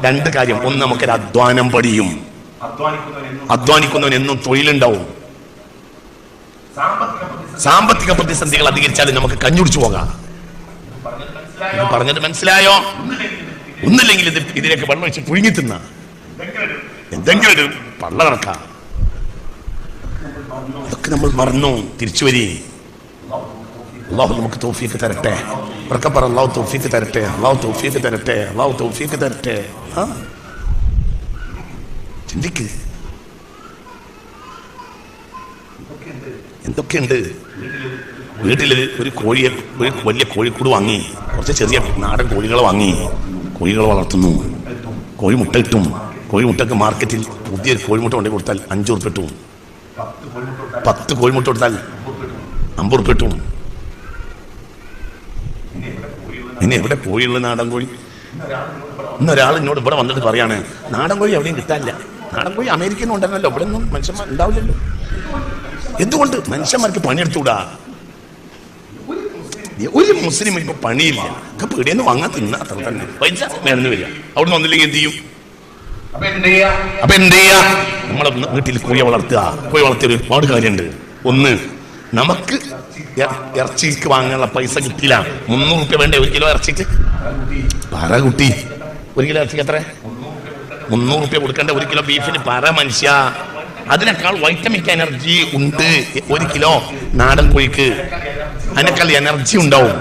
2 കാര്യം. ഒന്ന്, നമുക്കൊരു അധ്വാനം പഠിയും. അധ്വാനിക്കുന്നവൻ എന്നും തൊഴിലുണ്ടാവും. സാമ്പത്തിക പ്രതിസന്ധികൾ അധികരിച്ചാൽ നമുക്ക് കഞ്ഞുടിച്ചു പോകാം. പറഞ്ഞത് മനസ്സിലായോ? ഒന്നില്ലെങ്കിൽ ഇതിലേക്ക് വെള്ളം വെച്ച് പുഴുങ്ങി തിന്ന എന്തെങ്കിലും ഒരു പള്ള നടക്കാം. അതൊക്കെ നമ്മൾ മറന്നു. തിരിച്ചു വരി. അള്ളാഹു നമുക്ക് തൗഫീഖ് തരട്ടെ. ഉറക്കെ പറ, അള്ളാഹു തൗഫീഖ് തരട്ടെ, അള്ളാഹു തൗഫീഖ് തരട്ടെ, അള്ളാഹു തൗഫീഖ് തരട്ടെ. ചിന്തിക്ക്, എന്തൊക്കെയുണ്ട്. വീട്ടില് ഒരു വലിയ കോഴിക്കൂട് വാങ്ങി, കുറച്ച് ചെറിയ നാടൻ കോഴികളെ വാങ്ങി, കോഴികളെ വളർത്തുന്നു. കോഴിമുട്ട കിട്ടും. കോഴിമുട്ടക്ക് മാർക്കറ്റിൽ പുതിയൊരു കോഴിമുട്ട കൊണ്ടു കൊടുത്താൽ 5 ഉറുപ്പിക കിട്ടും. 10 കോഴിമുട്ട കൊടുത്താൽ 50 ഉറുപ്പിക കിട്ടും. ഇനി എവിടെ കോഴിയുള്ള നാടൻ കോഴി? ഇന്നൊരാൾ എന്നോട് ഇവിടെ വന്നിട്ട് പറയാണ്, നാടൻ കോഴി എവിടെയും കിട്ടാനില്ല. നാടൻ കോഴി അമേരിക്കയിൽ നിന്ന് ഉണ്ടല്ലോ, ഇവിടെ ഒന്നും മനുഷ്യന്മാർ ഉണ്ടാവില്ലല്ലോ. എന്തുകൊണ്ട്? മനുഷ്യന്മാർക്ക് പണിയെടുത്തുകൂടാ. ഒരു മുസ്ലിം ഇപ്പൊ പണിയില്ല, ഒക്കെ പീടിയെന്ന് വാങ്ങാൻ തിന്ന അത്ര തന്നെ. പൈസ വേണമെന്ന് വരിക. അവിടെ നിന്ന് വന്നില്ലെങ്കിൽ എന്ത് ചെയ്യും? അപ്പൊ എന്ത് ചെയ്യാ? നമ്മളെ വീട്ടിൽ കോഴി വളർത്തുക. കോഴി വളർത്തിയ ഒരുപാട് കാര്യമുണ്ട്. ഒന്ന്, നമുക്ക് ഇറച്ചിക്ക് വാങ്ങാനുള്ള പൈസ കിട്ടില്ല. 300 ഉറുപ്പിക വേണ്ടേ 1 കിലോ ഇറച്ചിക്ക്? പറ കുട്ടി, 1 കിലോ ഇറച്ചിക്ക് എത്ര? 300 ഉറുപ്പിക കൊടുക്കേണ്ട 1 കിലോ ബീഫിന്. പറ മനുഷ്യ, അതിനേക്കാൾ വൈറ്റമിക് എനർജി ഉണ്ട് 1 കിലോ നാടൻ കോഴിക്ക്. അതിനേക്കാൾ എനർജി ഉണ്ടാവും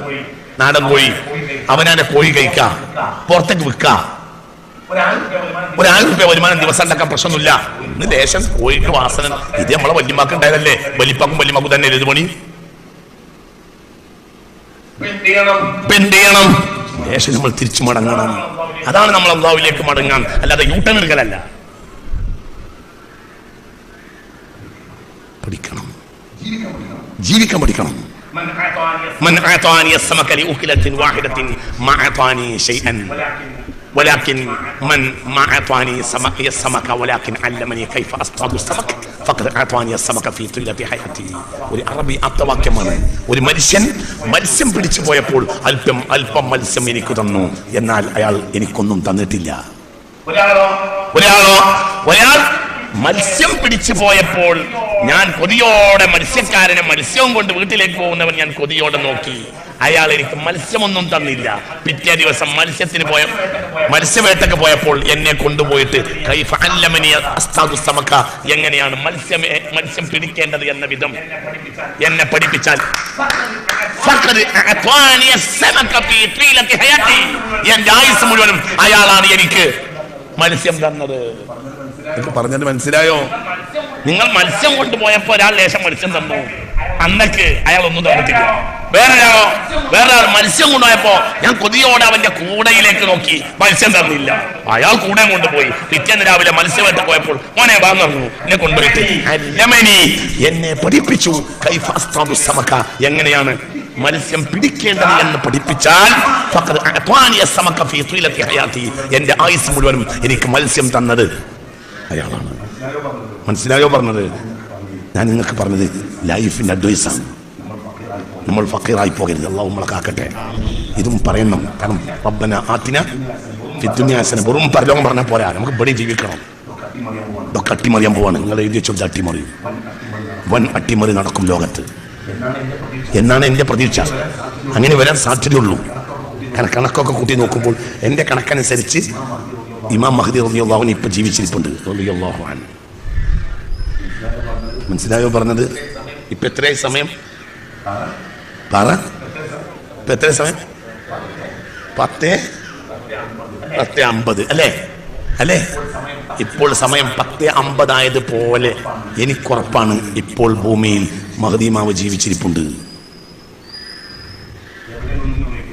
നാടൻ കോഴി. അവനെ കോഴി കഴിക്കാം, പുറത്തേക്ക് വിൽക്കാം. 1,000 ഉറുപ്പിക വരുമാനം ദിവസം ഉണ്ടാക്കാൻ പ്രശ്നമൊന്നുമില്ല. ഇന്ന് ലേശം കോഴിക്ക് വാസന. ഇത് നമ്മളെ വല്യമാക്ക് ഉണ്ടായതല്ലേ? വലിപ്പാക്കും വല്യമാക്കും തന്നെ ഇത് പണി. എന്ത് ചെയ്യണം? ലേശം നമ്മൾ തിരിച്ചു മടങ്ങണം. അതാണ് നമ്മൾ അല്ലാഹുവിലേക്ക് മടങ്ങാൻ, അല്ലാതെ യൂട്ടേൺ എടുക്കലല്ല. പഠിക്കണം, ജീവിക്കാൻ പഠിക്കണം. من أعطاني السمك لأكلة واحدة ما أعطاني شيئا ولكن من ما أعطاني السمك ولكن علمني كيف أصطاد السمك فقد أعطاني السمك في طيلة حياتي. ഒരു അറബി ആപ്തവാക്യമാണ്. ഒരു മത്സ്യം പിടിച്ചു പോയപ്പോൾ അല്പം മത്സ്യം എനിക്ക് തന്നു, എന്നാൽ അയാൾ എനിക്കൊന്നും തന്നിട്ടില്ല. ഒരാൾ മത്സ്യം പിടിച്ചു പോയപ്പോൾ ഞാൻ കൊതിയോടെ മത്സ്യക്കാരനെ മത്സ്യവും കൊണ്ട് വീട്ടിലേക്ക് പോകുന്നവൻ ഞാൻ കൊതിയോടെ നോക്കി. അയാൾ എനിക്ക് മത്സ്യമൊന്നും തന്നില്ല. പിറ്റേ ദിവസം മത്സ്യവേട്ടക്ക് പോയപ്പോൾ എന്നെ കൊണ്ടുപോയിട്ട് എങ്ങനെയാണ് മത്സ്യം പിടിക്കേണ്ടത് എന്ന വിധം എന്നെ പഠിപ്പിച്ചാൽ എന്റെ ആയുസ് മുഴുവനും അയാളാണ് എനിക്ക് മത്സ്യം തന്നത്. പറഞ്ഞത് മനസ്സിലായോ? നിങ്ങൾ മത്സ്യം കൊണ്ടുപോയപ്പോ ഒരാൾ ലേശം മത്സ്യം തന്നു, അന്നക്ക് അയാൾ ഒന്നും തന്നിട്ടില്ല. വേറൊരാൾ മത്സ്യം കൊണ്ടുപോയപ്പോ ഞാൻ കൊതിയോടെ അവന്റെ കൂടയിലേക്ക് നോക്കി, മത്സ്യം തന്നില്ല. അയാൾ കൂടെ കൊണ്ടുപോയി. പിറ്റേന്ന് രാവിലെ മത്സ്യവേട്ട പോയപ്പോൾ മോനെ വാങ്ങുന്നു, എന്നെ കൊണ്ടുപോയിട്ട് എന്നെ പഠിപ്പിച്ചു എങ്ങനെയാണ് മത്സ്യം പിടിക്കേണ്ടത് എന്ന് പഠിപ്പിച്ചാൽ എന്റെ ആയുസ് മുഴുവനും എനിക്ക് മത്സ്യം തന്നത് അയാളാണ്. മനസ്സിലായോ പറഞ്ഞത്? ഞാൻ നിങ്ങൾക്ക് പറഞ്ഞത് ലൈഫിന്റെ അഡ്വൈസാണ്. നമ്മൾ ഫക്കീറായി പോകരുത്. അല്ലാഹു നമ്മളെ കാക്കട്ടെ. ഇതും പറയണം. കാരണം റബ്ബന ആതിന ഫിദ്ദുനിയ ഹസന. വെറും പരലോകം പറഞ്ഞാൽ പോരാ, നമുക്ക് ഇവിടെ ജീവിക്കണം. ഇതൊക്കെ അട്ടിമറിയാൻ പോവാണ്. നിങ്ങൾ എഴുതി വെച്ചോളൂ, അട്ടിമറിയും. വൻ അട്ടിമറി നടക്കും ലോകത്ത് എന്നാണ് എൻ്റെ പ്രതീക്ഷ. അങ്ങനെ വരാൻ സാധ്യതയുള്ളൂ. കാരണം കണക്കൊക്കെ കൂട്ടി നോക്കുമ്പോൾ എൻ്റെ കണക്കനുസരിച്ച് ഇമാം മഹ്ദി റളിയല്ലാഹു അൻഹു ഇപ്പൊ ജീവിച്ചിരിപ്പുണ്ട്. റളിയല്ലാഹു അൻഹു. മനസ്സിലായോ പറഞ്ഞത്? ഇപ്പൊ എത്രയായി സമയം? പറ, ഇപ്പൊ എത്ര സമയം? 10:50 അല്ലേ? ഇപ്പോൾ സമയം 10:50 ആയതുപോലെ എനിക്കുറപ്പാണ് ഇപ്പോൾ ഭൂമിയിൽ മഹ്ദി ഇമാം ജീവിച്ചിരിപ്പുണ്ട്.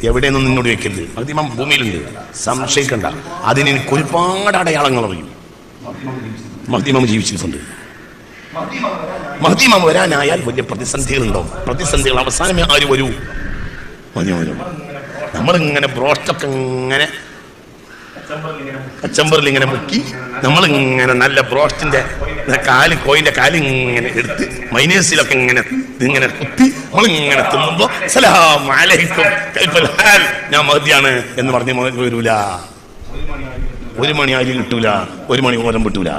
എവിടെയൊന്നും നിന്നോട് വെക്കരുത്. മഹ്ദി ഇമാം ഭൂമിയിലുണ്ട്, സംശയിക്കണ്ട. അതിന് എനിക്ക് ഒരുപാട് അടയാളങ്ങൾ അറിയും. മഹ്ദി ഇമാം ജീവിച്ചിരിപ്പുണ്ട്. മഹ്ദി ഇമാം വരാനായാൽ വലിയ പ്രതിസന്ധികളുണ്ടാവും. പ്രതിസന്ധികൾ അവസാനമേ ആര് വരൂ? നമ്മളിങ്ങനെ ബ്രോസ്റ്റൊക്കെ ഇങ്ങനെ കച്ചമ്പറിൽ ഇങ്ങനെ മുക്കി, നമ്മളിങ്ങനെ നല്ല ബ്രോസ്റ്റിന്റെ കോയിന്റെ കാല് ഇങ്ങനെ എടുത്ത് മൈനേഴ്സിലൊക്കെ ഇങ്ങനെ കുത്തി നമ്മളിങ്ങനെ തിന്നുമ്പോ സലാം അലൈക്കും ഞാൻ മഹ്ദിയാണ് എന്ന് പറഞ്ഞ് വരൂല. 1 മണി ആയാലും കിട്ടൂല, 1 മണി ഓരം കിട്ടൂല,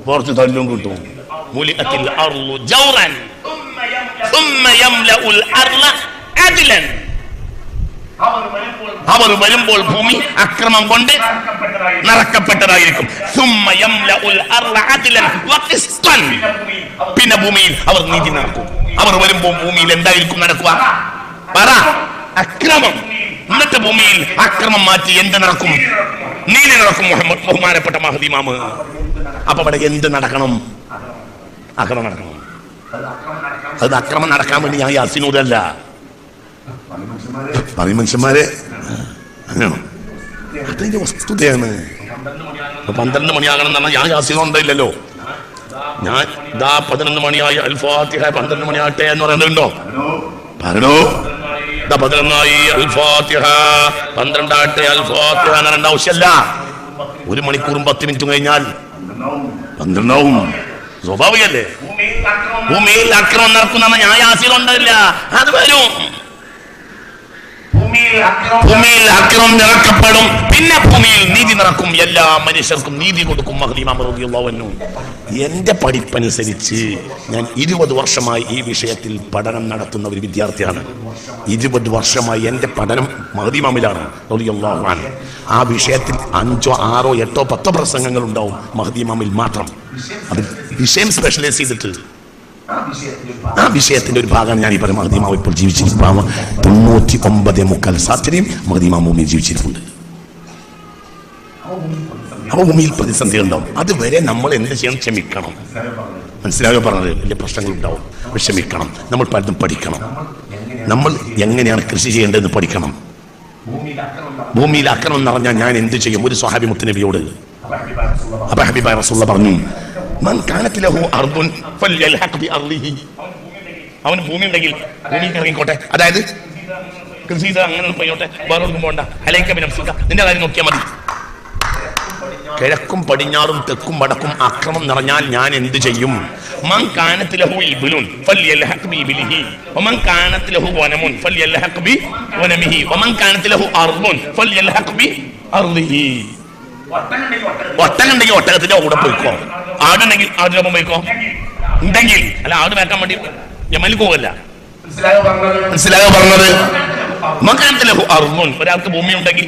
പുറത്ത് തല്ലും കിട്ടും. അവർ വരുമ്പോൾ ഭൂമി അക്രമം കൊണ്ട് നിറക്കപ്പെട്ടതായിരിക്കും. പിന്നെ ഭൂമിയിൽ അവർ നീതി നടക്കും. അവർ വരുമ്പോൾ ഭൂമിയിൽ എന്തായിരിക്കും നടക്കുക? പറ. അക്രമം. എന്നിട്ട് ഭൂമിയിൽ അക്രമം മാറ്റി എന്ത് നടക്കും? നീതി നടക്കും. മുഹമ്മദ് ബഹുമാനപ്പെട്ട മഹ്ദി ഇമാം. അപ്പൊ അവിടെ എന്ത് നടക്കണം? അക്രമം നടക്കണം. അത് അക്രമം നടക്കാൻ വേണ്ടി ഞാൻ യാസീനൂരല്ല. പറയും മനുഷ്യന്മാരെ, അങ്ങനെയാണോ? അതിന്റെ വസ്തുതയാണ്. 12 മണിയാകണം എന്ന് പറഞ്ഞാൽ ഞാൻ യാസീനോ ഉണ്ടല്ലോ. ഞാൻ ഇതാ 11 മണിയായി അൽ ഫാത്തിഹ 12 മണിയാട്ടെ എന്ന് പറയുന്നുണ്ടോ? പറഞ്ഞോ. 11 അൽ ഫാത്തിഹ 12 ആട്ടെ അൽ ഫാത്തിഹ എന്ന് പറയേണ്ട ആവശ്യമല്ല. 1 മണിക്കൂറും 10 മിനിറ്റും കഴിഞ്ഞാൽ 12 സ്വാഭാവികല്ലേ? ഭൂമിയിൽ അക്രമം നടക്കുന്ന ഞാൻ യാസീനോ ഉണ്ടല്ല. അത് വരും. ഭൂമിയിൽ അക്രമം നിറക്കപ്പെടും. പിന്നെ ഭൂമിയിൽ നീതി നടക്കും. എല്ലാ മനുഷ്യർക്കും നീതി കൊടുക്കും. മഹ്ദി ഇമാം റളിയല്ലാഹു അൻഹു. എന്റെ പഠിപ്പനുസരിച്ച് ഞാൻ 20 വർഷമായി ഈ വിഷയത്തിൽ പഠനം നടത്തുന്ന ഒരു വിദ്യാർത്ഥിയാണ്. 20 വർഷമായി എന്റെ പഠനം മഹ്ദി ഇമാമിലാണ് റളിയല്ലാഹു അൻഹു. ആ വിഷയത്തിൽ 5, 6, 8, 10 പ്രസംഗങ്ങൾ ഉണ്ടാവും മഹ്ദി ഇമാമിൽ മാത്രം. അത് വിഷയം സ്പെഷ്യലൈസ് ചെയ്തിട്ട് ആ വിഷയത്തിന്റെ ഒരു ഭാഗമാണ് ഞാൻ ഈ പറയുന്നത്. മഹ്ദി ഇമാം ഇപ്പോൾ ജീവിച്ചിരിക്കുന്നു. 99.25 സാധ്യതയും മഹ്ദി ഇമാം ഭൂമിയിൽ ജീവിച്ചിരിപ്പുണ്ട്. അപ്പൊ ഭൂമിയിൽ പ്രതിസന്ധി ഉണ്ടാവും. അതുവരെ നമ്മൾ എന്ത് ചെയ്യണം? ക്ഷമിക്കണം. മനസ്സിലായോ പറഞ്ഞത്? വലിയ പ്രശ്നങ്ങൾ ഉണ്ടാവും, ക്ഷമിക്കണം. നമ്മൾ പലതും പഠിക്കണം. നമ്മൾ എങ്ങനെയാണ് കൃഷി ചെയ്യേണ്ടതെന്ന് പഠിക്കണം. ഭൂമിയിൽ അക്രമം എന്ന് പറഞ്ഞാൽ ഞാൻ എന്ത് ചെയ്യും? ഒരു സ്വഹാബി മുത്തുനബിയോട് അപ്പൊ ഹബീബായ റസൂലുള്ളാഹി പറഞ്ഞു, അവന് ഭൂമി ഉണ്ടെങ്കിൽ ഭൂമിക്ക് ഇറങ്ങിക്കോട്ടെ. അതായത് കൃഷി ചെയ്ത് അങ്ങനെ പോയോട്ടെ, വേറെ ഒന്നും പോകണ്ട. നിന്റെ കാര്യം നോക്കിയാൽ മതി. കിഴക്കും പടിഞ്ഞാറും തെക്കും വടക്കും അക്രമം നിറഞ്ഞാൽ ഞാൻ എന്ത് ചെയ്യും? മൻ കാനത് ലഹു ഇബ്ലുൻ ഫല്യൽഹഖ് ബിഇബ്ലിഹി വമൻ കാനത് ലഹു വനമുൻ ഫല്യൽഹഖ് ബിവനമിഹി വമൻ കാനത് ലഹു അർദുൻ ഫല്യൽഹഖ് ബിഅർദിഹി. ഒട്ടകണ്ടെങ്കിൽ ഒട്ടകത്തിന്റെ കൂടെ പോയിക്കോ. ആടുണ്ടെങ്കിൽ ആടിനൊപ്പം പോയിക്കോ. ഉണ്ടെങ്കിൽ അല്ല, ആട് മേക്കാൻ വേണ്ടി യമനിൽ പോകല്ല. മനസ്സിലായോ പറഞ്ഞത്? ഒരാൾക്ക് ഭൂമി ഉണ്ടെങ്കിൽ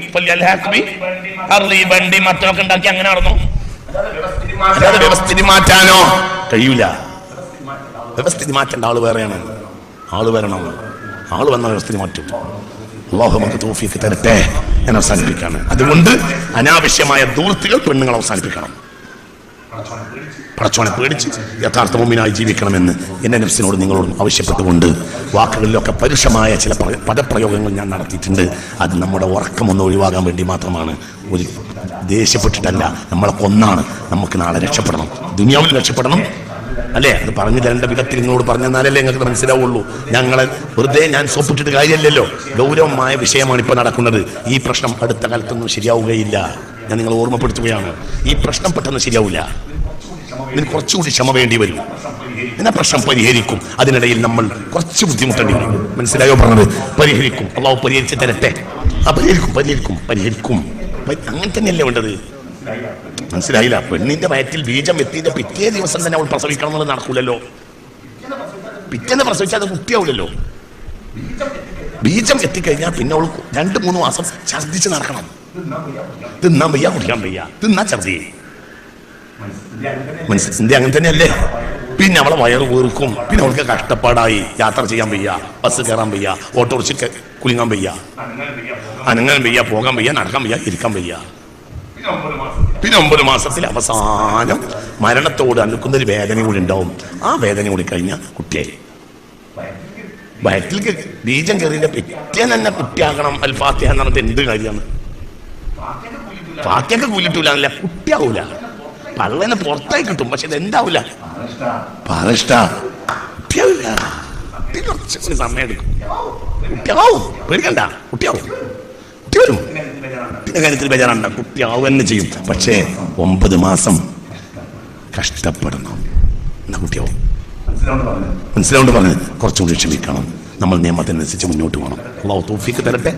വണ്ടി മറ്റൊക്കെ ഉണ്ടാക്കി അങ്ങനെ നടന്നു. അല്ലാതെ വ്യവസ്ഥിതി മാറ്റാനോ കഴിയൂല. വ്യവസ്ഥിതി മാറ്റേണ്ട ആള് വേറെയാണ്. ആള് വരണം. ആള് വന്ന വ്യവസ്ഥിതി മാറ്റും. അല്ലാഹു നമുക്ക് തൗഫീഖ് തരട്ടെ. ഞാൻ അവസാനിപ്പിക്കാണ്. അതുകൊണ്ട് അനാവശ്യമായ ദൂർത്തുകൾ പെണ്ണുങ്ങൾ അവസാനിപ്പിക്കണം. പടച്ചോനെ പേടിച്ച് യഥാർത്ഥ മുഅ്മിനായി ജീവിക്കണമെന്ന് എന്റെ നഫ്സിനോട് നിങ്ങളോടും ആവശ്യപ്പെട്ടുകൊണ്ട് വാക്കുകളിലൊക്കെ പരുഷമായ ചില പദപ്രയോഗങ്ങൾ ഞാൻ നടത്തിയിട്ടുണ്ട്. അത് നമ്മുടെ ഉറക്കമൊന്ന് ഒഴിവാകാൻ വേണ്ടി മാത്രമാണ്. ഒരു ദേഷ്യപ്പെട്ടിട്ടല്ല, നമ്മളെ കൊന്നാണ്. നമുക്ക് നാളെ രക്ഷപ്പെടണം, ദുനിയാവിൽ രക്ഷപ്പെടണം അല്ലേ? അത് പറഞ്ഞു തരേണ്ട വിധത്തിൽ നിങ്ങളോട് പറഞ്ഞാലല്ലേ നിങ്ങൾക്ക് മനസ്സിലാവുള്ളൂ. ഞങ്ങളെ വെറുതെ ഞാൻ സോപ്പിട്ടിട്ട് കാര്യമല്ലല്ലോ. ഗൗരവമായ വിഷയമാണ് ഇപ്പോൾ നടക്കുന്നത്. ഈ പ്രശ്നം അടുത്ത കാലത്തൊന്നും ശരിയാവുകയില്ല. ഞാൻ നിങ്ങളെ ഓർമ്മപ്പെടുത്തുകയാണ്. ഈ പ്രശ്നം പെട്ടെന്ന് ശരിയാവില്ല. ഇതിന് കുറച്ചുകൂടി ക്ഷമ വേണ്ടി വരും. എന്നാ പ്രശ്നം പരിഹരിക്കും. അതിനിടയിൽ നമ്മൾ കുറച്ച് ബുദ്ധിമുട്ടേണ്ടി വരും. മനസ്സിലായോ പറഞ്ഞത്? പരിഹരിക്കും. അള്ളാഹു പരിഹരിച്ച് തരട്ടെ. പരിഹരിക്കും. അങ്ങനെ തന്നെയല്ലേ വേണ്ടത്. മനസ്സിലായില്ല? പെണ്ണിന്റെ വയറ്റിൽ ബീജം എത്തിയിട്ട് പിറ്റേ ദിവസം തന്നെ അവൾ പ്രസവിക്കണം എന്നുള്ളത് നടക്കൂലല്ലോ. പിറ്റേന്ന് പ്രസവിച്ചാൽ അത് കുട്ടിയാവില്ലല്ലോ. ബീജം എത്തിക്കഴിഞ്ഞാൽ പിന്നെ അവൾ 2-3 മാസം ഛർദിച്ച് നടക്കണം. തിന്നാൻ വയ്യ, കുടിക്കാൻ വയ്യ, തിന്നാ ഛർദി. മനസ്സിന്റെ അങ്ങനെ തന്നെയല്ലേ? പിന്നെ അവളെ വയറ് വീർക്കും. പിന്നെ അവൾക്ക് കഷ്ടപ്പാടായി. യാത്ര ചെയ്യാൻ വയ്യ, ബസ് കയറാൻ വയ്യ, ഓട്ടോറിച്ച് കുലുങ്ങാൻ വയ്യ, അനങ്ങാൻ വയ്യ, പോകാൻ വയ്യ, നടക്കാൻ വയ്യ, ഇരിക്കാൻ വയ്യ. പിന്നെ 9 മാസത്തിൽ അവസാനം മരണത്തോട് അനുക്കുന്നൊരു വേദന കൂടി ഉണ്ടാവും. ആ വേദന കൂടി കഴിഞ്ഞാൽ കുട്ടിയായി. വയറ്റിൽ ബീജം കയറിയ പിറ്റേന്ന് തന്നെ കുട്ടിയാകണം. അൽ ഫാത്തിഹ എന്ന് പറഞ്ഞിട്ട് എന്ത് കാര്യമാണ്? ഫാത്തിഹയൊക്കെ കൂലിട്ടൂല, കുട്ടിയാവൂല. പള്ളനെ പുറത്തായി കിട്ടും, പക്ഷെ ഇത് എന്താവൂല, കുട്ടിയാവില്ല. കുറച്ച് സമയം എടുക്കും. കുട്ടിയാവും, പേടിക്കണ്ട, കുട്ടിയാവും. കുട്ടി വരും. പിന്നെ കാര്യത്തിൽ ബേജാറുണ്ട, കുട്ടിയാവും തന്നെ ചെയ്യും. പക്ഷേ 9 മാസം കഷ്ടപ്പെടണം. എന്നാ കുട്ടിയാവും. മനസ്സിലാവുണ്ട് പറഞ്ഞത്? കുറച്ചുകൂടി ക്ഷമിക്കണം. നമ്മൾ നിയമത്തിനനുസരിച്ച് മുന്നോട്ട് പോകണം. അല്ലാഹു തൗഫീഖ് തരട്ടെ.